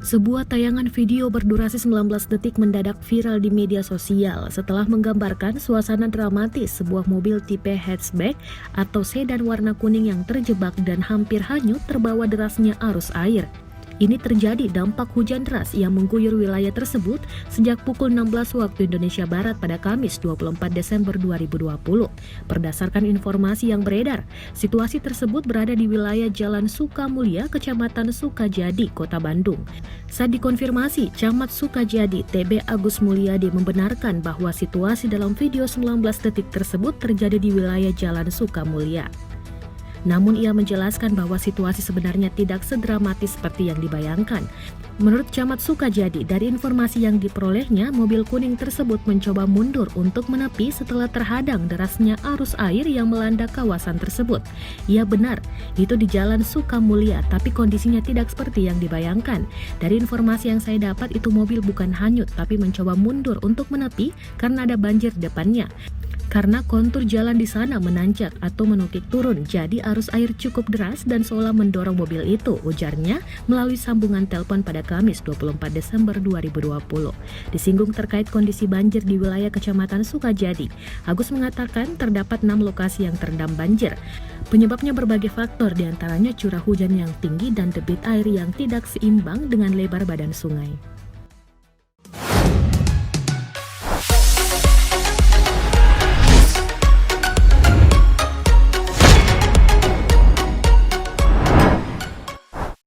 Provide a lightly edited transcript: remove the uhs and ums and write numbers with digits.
Sebuah tayangan video berdurasi 19 detik mendadak viral di media sosial setelah menggambarkan suasana dramatis sebuah mobil tipe hatchback atau sedan warna kuning yang terjebak dan hampir hanyut terbawa derasnya arus air. Ini terjadi dampak hujan deras yang mengguyur wilayah tersebut sejak pukul 16 waktu Indonesia Barat pada Kamis 24 Desember 2020. Berdasarkan informasi yang beredar, situasi tersebut berada di wilayah Jalan Sukamulya, Kecamatan Sukajadi, Kota Bandung. Saat dikonfirmasi, Camat Sukajadi, TB Agus Mulyadi membenarkan bahwa situasi dalam video 19 detik tersebut terjadi di wilayah Jalan Sukamulya. Namun ia menjelaskan bahwa situasi sebenarnya tidak sedramatis seperti yang dibayangkan. Menurut Camat Sukajadi, dari informasi yang diperolehnya, mobil kuning tersebut mencoba mundur untuk menepi setelah terhadang derasnya arus air yang melanda kawasan tersebut. Ia benar, itu di Jalan Sukamulya, tapi kondisinya tidak seperti yang dibayangkan. Dari informasi yang saya dapat, itu mobil bukan hanyut, tapi mencoba mundur untuk menepi karena ada banjir di depannya. Karena kontur jalan di sana menanjak atau menukik turun, jadi arus air cukup deras dan seolah mendorong mobil itu, ujarnya melalui sambungan telepon pada Kamis 24 Desember 2020. Disinggung terkait kondisi banjir di wilayah Kecamatan Sukajadi, Agus mengatakan terdapat 6 lokasi yang terendam banjir. Penyebabnya berbagai faktor, diantaranya curah hujan yang tinggi dan debit air yang tidak seimbang dengan lebar badan sungai.